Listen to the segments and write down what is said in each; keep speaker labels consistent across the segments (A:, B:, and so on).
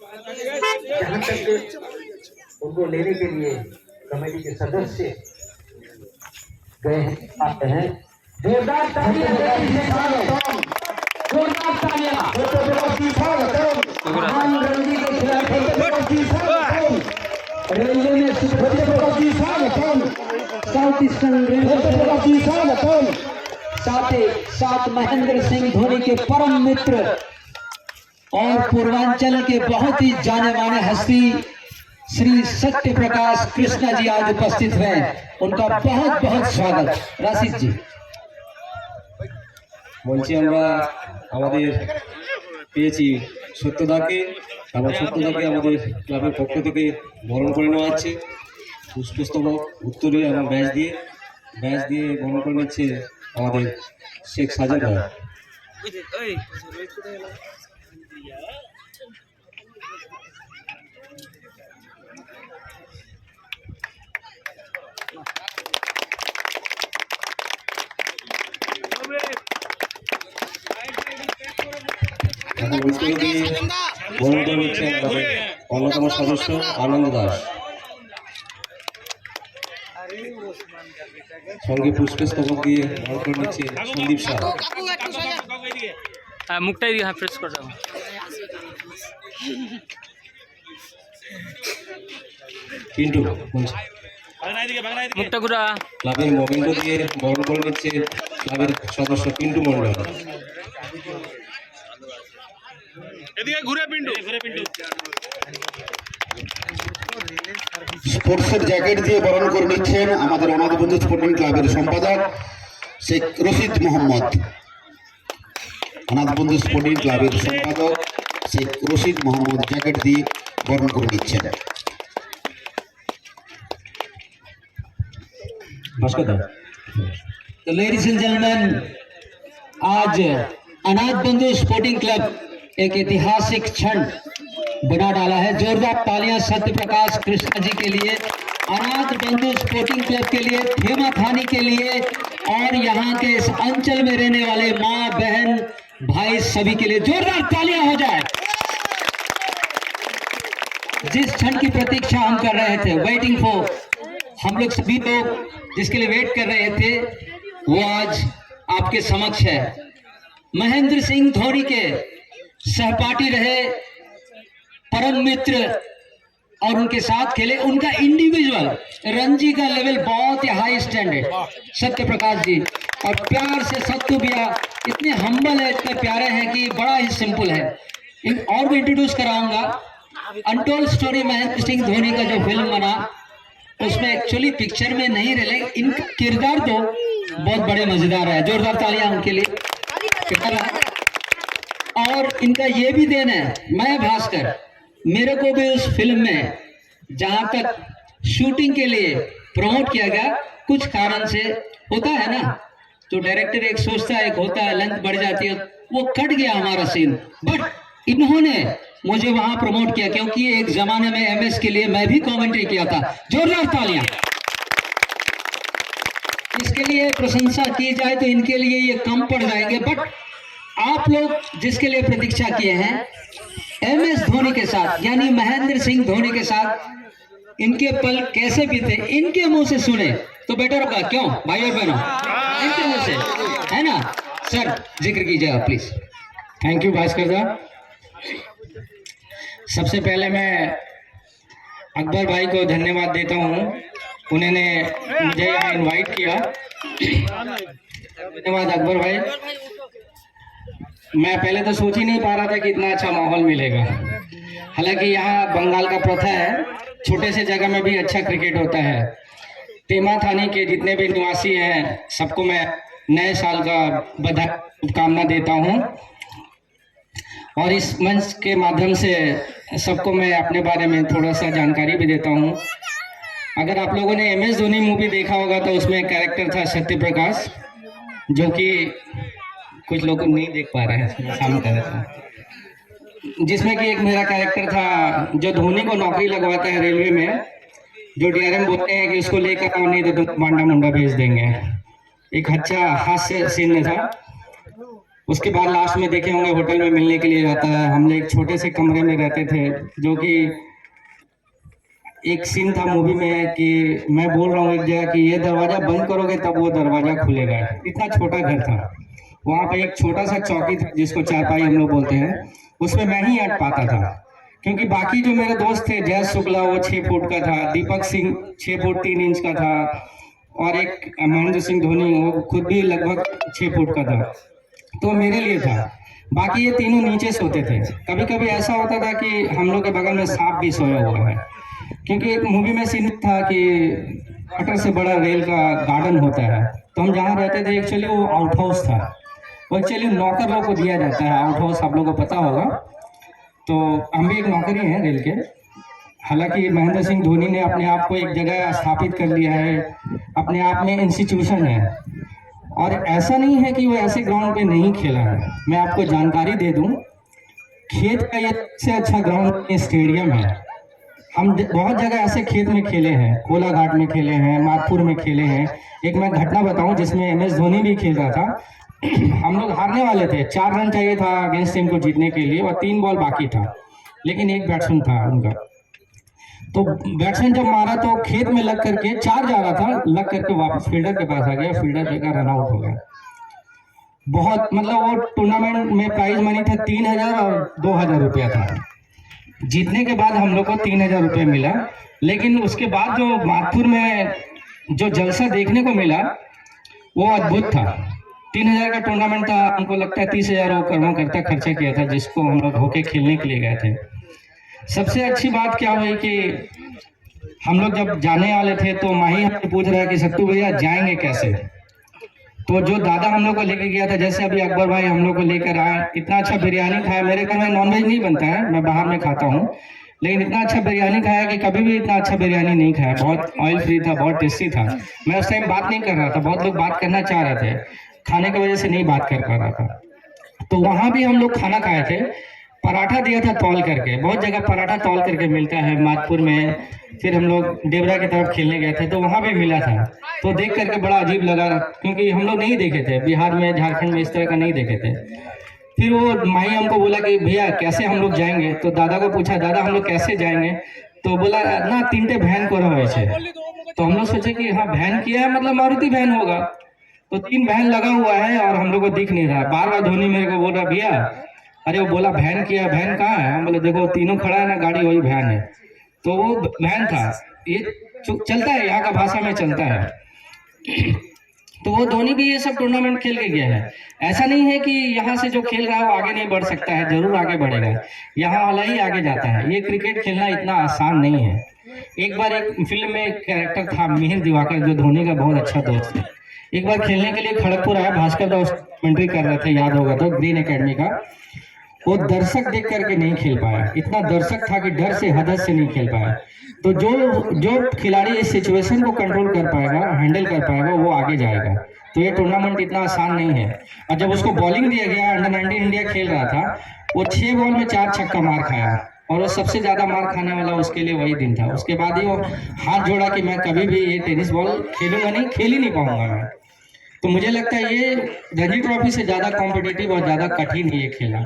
A: जहाँ तक उनको लेने के लिए कमेटी के सदस्य गए आते हैं। जोरदार तालियां महान रणजी के खिलाफ रेलवे में साउथ ईस्टर्न रेलवे साथ ही साथ महेंद्र सिंह धोनी के परम मित्र और पूर्वांचल के बहुत ही जाने माने हस्ती श्री सत्य प्रकाश कृष्णा जी आज उपस्थित हैं। उनका बहुत बहुत स्वागत। राशिद जी
B: মঞ্চে আমরা আমাদের পেয়েছি সত্যদাকে, আবার সত্যদাকে আমাদের ক্লাবের পক্ষ থেকে বরণ করে নেওয়া হচ্ছে পুষ্পস্তবক উত্তরে এবং ব্যাচ দিয়ে বরণ করে নিচ্ছে আমাদের শেখ সাজাদ ভাই। বরণ করে নিচ্ছে আমাদের অন্যতম সদস্য আনন্দ দাস, সঙ্গে পুষ্পস্তবক দিয়ে বরণ করে নিচ্ছে সন্দীপ শাহ।
C: মুখটাই দিয়ে প্রেস করে দাও।
B: পিন্টু
C: মুখটা ঘুরা।
B: ক্লাবের মোমেন্টো দিয়ে বরণ করে নিচ্ছে ক্লাবের সদস্য পিন্টু মন্ডল।
D: স্পোর্টসের জ্যাকেট দিয়ে বরণ করে নিচ্ছেন আমাদের অনাথ বন্ধু স্পোর্টিং ক্লাবের সম্পাদক শেখ রশিদ মোহাম্মদ। অনাথ বন্ধু স্পোর্টিং ক্লাবের সম্পাদক শেখ রশিদ মোহাম্মদ জ্যাকেট দিয়ে বরণ করে নিচ্ছেন।
A: तो लेडीज एंड जेंटलमैन, आज अनाथ बंधु स्पोर्टिंग क्लब एक ऐतिहासिक क्षण बना डाला है। जोरदार तालियां सत्य प्रकाश कृष्णा जी के लिए, अनाथ बंधु स्पोर्टिंग क्लब के लिए, खेमा थानी के लिए और यहाँ के इस अंचल में रहने वाले माँ बहन भाई सभी के लिए जोरदार तालियां हो जाए। जिस क्षण की प्रतीक्षा हम कर रहे थे, वेटिंग फॉर, हम लोग सभी लोग जिसके लिए वेट कर रहे थे, वो आज आपके समक्ष है। महेंद्र सिंह धोनी के सहपाठी रहे, परम मित्र और उनके साथ खेले। उनका इंडिविजुअल रणजी का लेवल बहुत ही हाई स्टैंडर्ड सत्य प्रकाश जी, और प्यार से सत्तू भैया इतने हम्बल है, इतने प्यारे हैं कि बड़ा ही सिंपल है। और भी इंट्रोड्यूस कराऊंगा। अनटोल्ड स्टोरी महेंद्र सिंह धोनी का जो फिल्म बना, उसमें एक्चुअली पिक्चर में नहीं रहे, इनका किरदार तो बहुत बड़े मजेदार है। जोरदार तालियां उनके लिए। और इनका ये भी देन है, मैं भास्कर, मेरे को भी उस फिल्म में जहां तक शूटिंग के लिए प्रमोट किया गया, कुछ कारण से होता है ना, तो डायरेक्टर एक सोचता है, एक होता है, लेंथ बढ़ जाती है, वो कट गया हमारा सीन। बट इन्होंने मुझे वहां प्रमोट किया, क्योंकि एक जमाने में एमएस के लिए मैं भी कमेंट्री किया था। जोरदार तालियां। इसके लिए प्रशंसा की जाए तो इनके लिए ये कम पड़ जाएंगे, बट आप लोग जिसके लिए प्रतीक्षा किए हैं, एमएस धोनी के साथ यानी महेंद्र सिंह धोनी के साथ इनके पल कैसे बीते, इनके मुंह से सुने तो बेटर होगा। क्यों भाई और बहनों, इनके मुंह से, है ना सर? जिक्र कीजिएगा प्लीज।
B: थैंक यू भास्कर साहब। सबसे पहले मैं अकबर भाई को धन्यवाद देता हूँ, उन्होंने मुझे यहाँ इनवाइट किया। धन्यवाद अकबर भाई। मैं पहले तो सोच ही नहीं पा रहा था कि इतना अच्छा माहौल मिलेगा। हालांकि यहाँ बंगाल का प्रथा है, छोटे से जगह में भी अच्छा क्रिकेट होता है। खेमा थानी के जितने भी निवासी हैं, सबको मैं नए साल का बधाई शुभकामना देता हूँ, और इस मंच के माध्यम से सबको मैं अपने बारे में थोड़ा सा जानकारी भी देता हूँ। अगर आप लोगों ने एमएस धोनी मूवी देखा होगा तो उसमें एक कैरेक्टर था सत्य प्रकाश, जो कि कुछ लोग नहीं देख पा रहे हैं, सामने कर रहा था, जिसमें कि एक मेरा कैरेक्टर था जो धोनी को नौकरी लगवाता है रेलवे में, जो डीआरएम बोलते हैं कि उसको लेकर आओ नहीं तो तुम मांडा मुंडा भेज देंगे। एक अच्छा हास्य सीन था। उसके बाद लास्ट में देखे होंगे होटल में मिलने के लिए रहता है। हम लोग एक छोटे से कमरे में रहते थे, जो कि एक सीन था मूवी में कि मैं बोल रहा हूँ एक जगह कि ये दरवाजा बंद करोगे तब वो दरवाजा खुलेगा। इतना छोटा घर था। वहाँ पे एक छोटा सा चौकी था जिसको चारपाई हम लोग बोलते हैं, उसमें मैं ही अट पाता था, क्योंकि बाकी जो मेरे दोस्त थे, जय शुक्ला वो 6 फुट का था, दीपक सिंह 6 फुट 3 इंच का था, और एक महेंद्र सिंह धोनी वो खुद भी लगभग 6 फुट का था। तो मेरे लिए था, बाकी ये तीनों नीचे सोते थे। कभी कभी ऐसा होता था कि हम लोग के बगल में सांप भी सोया हुआ है, क्योंकि एक मूवी में सीन था कि क्वार्टर से बड़ा रेल का गार्डन होता है। तो हम जहाँ रहते थे एक्चुअली वो आउट हाउस था, वो एक्चुअली नौकर लोग को दिया जाता है आउट हाउस, आप लोगों को पता होगा। तो हम भी एक नौकरी हैं रेल के। हालांकि महेंद्र सिंह धोनी ने अपने आप को एक जगह स्थापित कर लिया है, अपने आप में इंस्टीट्यूशन है, और ऐसा नहीं है कि वो ऐसे ग्राउंड पे नहीं खेला है। मैं आपको जानकारी दे दूं, खेत का ये सबसे अच्छा ग्राउंड स्टेडियम है। हम बहुत जगह ऐसे खेत में खेले हैं, कोलाघाट में खेले हैं, माधपुर में खेले हैं। एक मैं घटना बताऊं जिसमें MS धोनी भी खेल रहा था। हम लोग हारने वाले थे, 4 रन चाहिए था अगेंस्ट टीम को जीतने के लिए, और 3 बॉल बाकी था, लेकिन एक बैट्समैन था उनका। तो बैट्समैन जब मारा तो खेत में लग करके 4 जा रहा था, लग करके वापस फील्डर के पास आ गया, फील्डर का रन आउट हो गया। बहुत मतलब वो टूर्नामेंट में प्राइज मनी था 3000 और 2000 रुपया था। जीतने के बाद हम लोग को 3000 रुपये मिला, लेकिन उसके बाद जो माधपुर में जो जलसा देखने को मिला वो अद्भुत था। 3000 का टूर्नामेंट था, हमको लगता है 30,000 वो कर्मों करता खर्चा किया था, जिसको हम लोग होके खेलने के लिए गए थे। सबसे अच्छी बात क्या हुई कि हम लोग जब जाने वाले थे तो माही हमसे पूछ रहा है कि सत्तू भैया जाएंगे कैसे। तो जो दादा हम लोग को लेके गया था, जैसे अभी अकबर भाई हम लोग को लेकर आए, इतना अच्छा बिरयानी खाया। मेरे घर में नॉनवेज नहीं बनता है, मैं बाहर में खाता हूँ, लेकिन इतना अच्छा बिरयानी खाया कि कभी भी इतना अच्छा बिरयानी नहीं खाया। बहुत ऑयल फ्री था, बहुत टेस्टी था। मैं उस टाइम बात नहीं कर रहा था, बहुत लोग बात करना चाह रहे थे, खाने की वजह से नहीं बात कर पा रहा था। तो वहां भी हम लोग खाना खाए थे, पराठा दिया था तौल करके। बहुत जगह पराठा तौल करके मिलता है माधपुर में। फिर हम लोग डेबरा की तरफ खेलने गए थे तो वहां भी मिला था, तो देख करके बड़ा अजीब लगा, क्योंकि हम लोग नहीं देखे थे, बिहार में झारखंड में इस तरह का नहीं देखे थे। फिर वो माई हमको बोला कि भैया कैसे हम लोग जाएंगे। तो दादा को पूछा, दादा हम लोग कैसे जाएंगे। तो बोला ना 3टे वैन को रहे छे। तो हम लोग सोचे कि हाँ वैन किया है मतलब मारुति वैन होगा। तो 3 वैन लगा हुआ है और हम लोग को दिख नहीं रहा। बार बार धोनी मेरे को बोल रहा भैया, अरे वो बोला वैन किया, वैन कहाँ है। हम बोले देखो तीनों खड़ा है ना गाड़ी, वही वैन है। तो वो वैन था, ये चलता है, यहाँ का भाषा में चलता है। तो वो धोनी भी ये सब टूर्नामेंट खेल के गया है। ऐसा नहीं है कि यहाँ से जो खेल रहा है वो आगे नहीं बढ़ सकता है, जरूर आगे बढ़ेगा। यहाँ वाला ही आगे जाता है। ये क्रिकेट खेलना इतना आसान नहीं है। एक बार एक फिल्म में एक कैरेक्टर था मिहिर दिवाकर, जो धोनी का बहुत अच्छा दोस्त है। एक बार खेलने के लिए खड़गपुर आया, भास्कर दास कमेंट्री कर रहे थे, याद होगा तो, ग्रीन एकेडमी का। वो दर्शक देख करके नहीं खेल पाया, इतना दर्शक था कि डर से हदद से नहीं खेल पाया। तो जो खिलाड़ी इस सिचुएशन को कंट्रोल कर पाएगा, हैंडल कर पाएगा, वो आगे जाएगा। तो ये टूर्नामेंट इतना आसान नहीं है। और जब उसको बॉलिंग दिया गया, अंडर-19 इंडिया खेल रहा था, वो 6 बॉल में 4 छक्का मार खाया, और वो सबसे ज्यादा मार खाने वाला उसके लिए वही दिन था। उसके बाद ही वो हाथ जोड़ा कि मैं कभी भी ये टेनिस बॉल खेलूंगा नहीं, खेल ही नहीं पाऊंगा मैं। तो मुझे लगता है ये रणजी ट्रॉफी से ज्यादा कॉम्पिटिटिव और ज्यादा कठिन है ये खेला,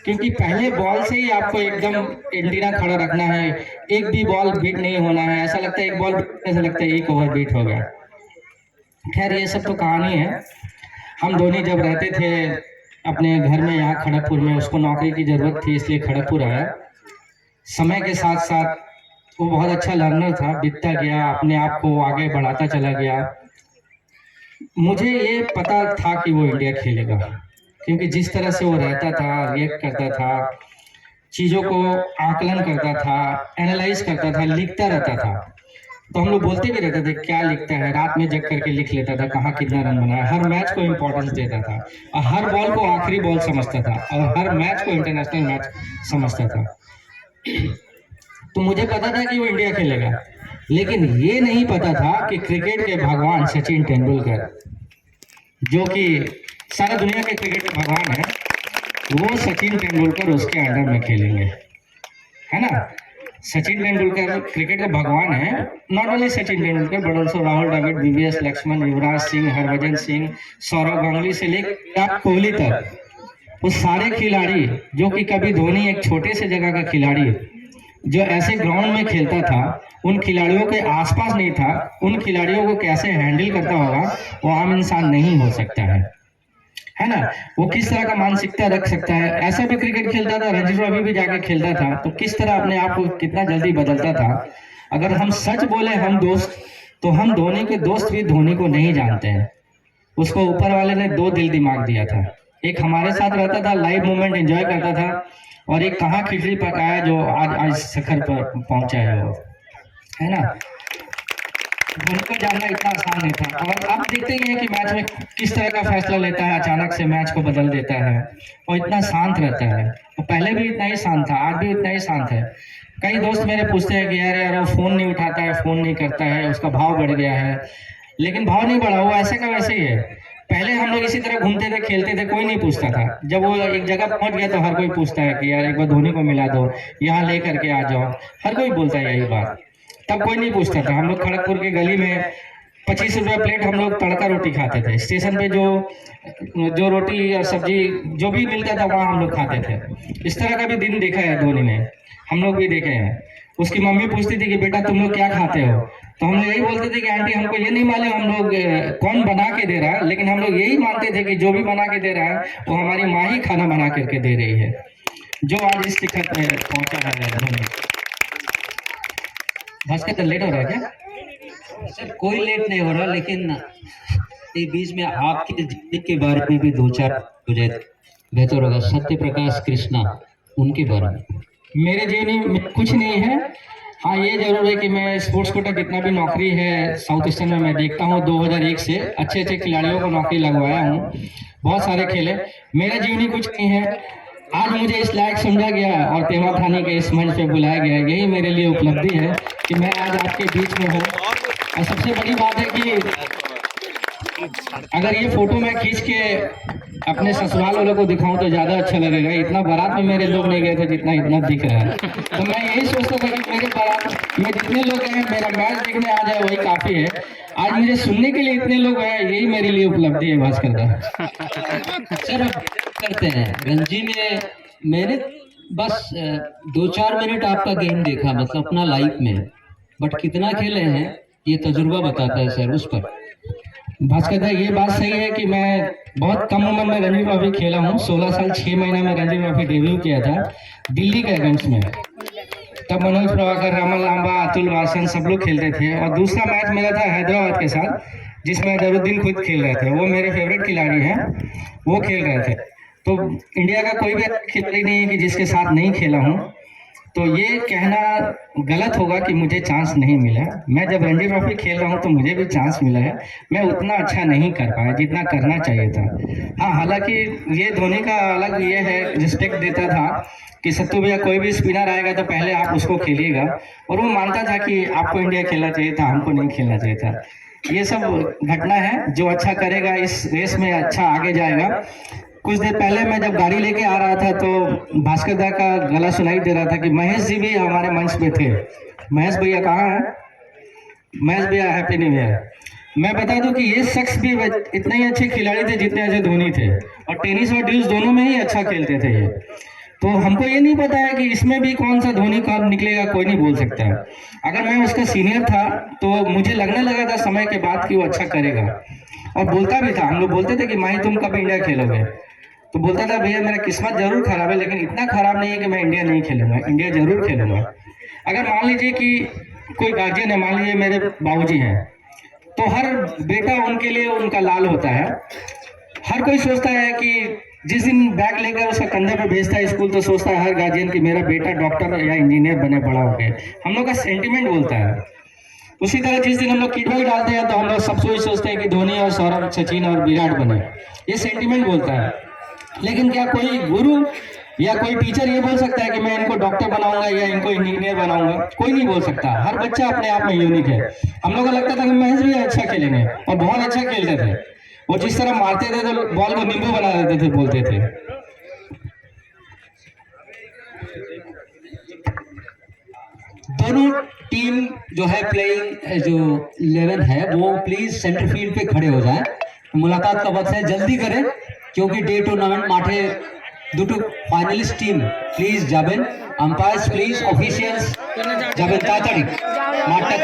B: क्योंकि पहले बॉल से ही आपको एकदम एंटीना खड़ा रखना है, एक भी बॉल बीट नहीं होना है। ऐसा लगता है एक बॉल ऐसा लगता है 1 ओवर बीट हो गया। खैर ये सब तो कहानी है। हम धोनी जब रहते थे अपने घर में यहाँ खड़गपुर में, उसको नौकरी की जरूरत थी इसलिए खड़गपुर आया। समय के साथ साथ वो बहुत अच्छा लर्नर था, बीतता गया, अपने आप को आगे बढ़ाता चला गया। मुझे ये पता था कि वो इंडिया खेलेगा, क्योंकि जिस तरह से वो रहता था, रिएक्ट करता था, चीज़ों को आकलन करता था, एनालाइज करता था, लिखता रहता था। तो हम लोग बोलते भी रहते थे क्या लिखता है, रात में जग करके लिख लेता था कहाँ कितना रन बना है। हर मैच को इम्पोर्टेंस देता था, और हर बॉल को आखिरी बॉल समझता था, और हर मैच को इंटरनेशनल मैच समझता था। तो मुझे पता था कि वो इंडिया खेलेगा, लेकिन ये नहीं पता था कि क्रिकेट के भगवान सचिन तेंदुलकर, जो कि सारा दुनिया के क्रिकेट के भगवान है, वो सचिन तेंदुलकर उसके अंडर में खेलेंगे, है ना। सचिन तेंदुलकर क्रिकेट के भगवान है। Not only Sachin Tendulkar but also Rahul Dravid, VVS Laxman, Yuvraj Singh, Harbhajan Singh, Sourav Ganguly से लेकर विराट कोहली तक वो सारे खिलाड़ी जो कि कभी धोनी एक छोटे से जगह का खिलाड़ी जो ऐसे ग्राउंड में खेलता था, उन खिलाड़ियों के आसपास नहीं था, उन खिलाड़ियों को कैसे हैंडल करता होगा वो आम इंसान नहीं हो सकता है ना। वो किस तरह का मानसिकता रख सकता है। ऐसा भी क्रिकेट खेलता था, रणजी ट्रॉफी भी जाके खेलता था, तो किस तरह अपने आप को कितना जल्दी बदलता था। अगर हम सच बोले हम दोस्त, तो हम धोनी के दोस्त भी धोनी को नहीं जानते हैं। उसको ऊपर वाले ने 2 दिल दिमाग दिया था, एक हमारे साथ रहता था, लाइव मोमेंट एंजॉय करता था, और एक कहाँ खिचड़ी पकाया जो आज शिखर पर पहुंचा है वो, है ना। उनको जानना इतना आसान नहीं था। और अब देखते ही हैं कि मैच में किस तरह का फैसला लेता है, अचानक से मैच को बदल देता है और इतना शांत रहता है। और पहले भी इतना ही शांत था, आज भी इतना ही शांत है। कई दोस्त मेरे पूछते हैं कि यार वो फोन नहीं उठाता है, फोन नहीं करता है, उसका भाव बढ़ गया है। लेकिन भाव नहीं बढ़ा, वो ऐसे का वैसे ही है। पहले हम लोग इसी तरह घूमते थे, खेलते थे, कोई नहीं पूछता था। जब वो एक जगह पहुंच गया तो हर कोई पूछता है कि यार एक बार धोनी को मिला दो, यहाँ ले करके आ जाओ, हर कोई बोलता है यही बात। तब कोई नहीं पूछता था। हम लोग खड़गपुर की गली में 25 रुपये प्लेट हम लोग तड़का रोटी खाते थे। स्टेशन पे जो रोटी और सब्जी जो भी मिलता था वहाँ हम लोग खाते थे। इस तरह का भी दिन देखा है धोनी ने, हम लोग भी देखे हैं। उसकी मम्मी पूछती थी कि बेटा तुम लोग क्या खाते हो, तो हम लोग यही बोलते थे कि आंटी हमको ये नहीं मालूम हम लोग कौन बना के दे रहा है, लेकिन हम लोग यही मानते थे कि जो भी बना के दे रहा है वो हमारी माँ ही खाना बना करके दे रही है, जो आज इस शिखर पे पहुंचा है धोनी। भास्कर लेट हो रहा है क्या?
A: सर कोई लेट नहीं हो रहा, लेकिन ये बीच में आपकी जिंदगी के बारे में भी 2-4 मुझे बेहतर होगा। सत्य प्रकाश कृष्णा, उनके बारे में।
B: मेरे जीवन में कुछ नहीं है। हाँ ये जरूर है कि मैं स्पोर्ट्स कोटा जितना भी नौकरी है साउथ ईस्टर्न में मैं देखता हूँ, 2001 से अच्छे अच्छे खिलाड़ियों को नौकरी लगवाया हूँ, बहुत सारे खेले। मेरा जीवनी कुछ नहीं है। आज मुझे इस लायक समझा गया और पेमा थानी के इस मंच पे बुलाया गया, यही मेरे लिए उपलब्धि है कि मैं आज आपके बीच में हूँ। और सबसे बड़ी बात है कि अगर ये फोटो मैं खींच के अपने ससुराल वालों को दिखाऊं तो ज्यादा अच्छा लगेगा। इतना बारात में मेरे लोग नहीं गए थे जितना इतना दिख रहा है। तो मैं यही सोचता था कि मेरे बारात में जितने लोग हैं मेरा मैच देखने आ जाए वही काफी है। आज मुझे सुनने के लिए इतने लोग हैं, यही मेरे लिए उपलब्धि है भास्कर का।
A: सर अब करते हैं रणजी में, मैंने बस 2-4 मिनट आपका गेम देखा, मतलब अपना लाइफ में, बट कितना खेले हैं ये तजुर्बा बताता है सर उस पर।
B: भास्कर भाई ये बात सही है कि मैं बहुत कम उम्र में रणजी ट्रॉफी खेला हूँ। 16 साल 6 महीना में रणजी ट्रॉफी डेब्यू किया था दिल्ली के अगेंस्ट में। तब मनोज प्रभाकर, रामन लांबा, अतुल वासन सब लोग खेलते थे। और दूसरा मैच मेरा था हैदराबाद के साथ, जिसमें जरूद्दीन खुद खेल रहे थे। वो मेरे फेवरेट खिलाड़ी हैं, वो खेल रहे थे। तो इंडिया का कोई भी खिलाड़ी नहीं है कि जिसके साथ नहीं खेला हूँ। तो ये कहना गलत होगा कि मुझे चांस नहीं मिला। मैं जब रणजी ट्रॉफी खेल रहा हूँ तो मुझे भी चांस मिला है। मैं उतना अच्छा नहीं कर पाया जितना करना चाहिए था। हाँ, हालांकि ये धोनी का अलग ये है, रिस्पेक्ट देता था कि सत्तू भैया कोई भी स्पिनर आएगा तो पहले आप उसको खेलिएगा, और वो मानता था कि आपको इंडिया खेलना चाहिए था, हमको नहीं खेलना चाहिए था। ये सब घटना है। जो अच्छा करेगा इस रेस में अच्छा आगे जाएगा। कुछ देर पहले मैं जब गाड़ी लेके आ रहा था तो भास्कर दा का गला सुनाई दे रहा था कि महेश जी भी हमारे मंच पे थे। महेश भैया कहाँ हैं? महेश भैया हैप्पी न्यू ईयर। मैं बता दूं कि ये शख्स भी इतने ही अच्छे खिलाड़ी थे जितने अच्छे धोनी थे, और टेनिस और ड्यूस दोनों में ही अच्छा खेलते थे ये। तो हमको ये नहीं पता है कि इसमें भी कौन सा धोनी कब निकलेगा, कोई नहीं बोल सकता है। अगर मैं उसका सीनियर था तो मुझे लगने लगा था समय के बाद कि वो अच्छा करेगा, और बोलता भी था। हम लोग बोलते थे कि माही तुम कब इंडिया खेलोगे, तो बोलता था भैया मेरा किस्मत जरूर खराब है, लेकिन इतना खराब नहीं है कि मैं इंडिया नहीं खेलूंगा, इंडिया जरूर खेलूंगा। अगर मान लीजिए कि कोई गार्जियन है, मान लीजिए मेरे बाबूजी हैं, तो हर बेटा उनके लिए उनका लाल होता है। हर कोई सोचता है कि जिस दिन बैग लेकर उसका कंधे पर भेजता है स्कूल, तो सोचता है हर गार्जियन कि मेरा बेटा डॉक्टर या इंजीनियर बने बड़ा हो गया। हम लोग का सेंटिमेंट बोलता है। उसी तरह जिस दिन हम लोग किट बैग डालते हैं तो हम लोग सब सोचते हैं कि धोनी और सौरभ, सचिन और विराट बने, ये सेंटिमेंट बोलता है। लेकिन क्या कोई गुरु या कोई टीचर ये बोल सकता है कि मैं इनको डॉक्टर बनाऊंगा या इनको इंजीनियर बनाऊंगा? कोई नहीं बोल सकता। हर बच्चा अपने आप में यूनिक है। हम लोगों को लगता था कि महेश भी अच्छा खेलेंगे, और बहुत अच्छा खेलते थे। वो जिस तरह मारते थे तो बॉल को नींबू बना देते थे, बोलते थे।
A: दोनों टीम जो है प्लेइंग जो 11 है वो प्लीज सेंटर फील्ड पे खड़े हो जाए। मुलाकात का वक्त है, जल्दी करें क्योंकि डे टूर्नामेंट माठे দুটো ফাইনালিস্ট টিম প্লিজ যাবেন, আম্পায়ার্স প্লিজ, অফিসিয়ালস যাবেন তাড়াতাড়ি মাঠটা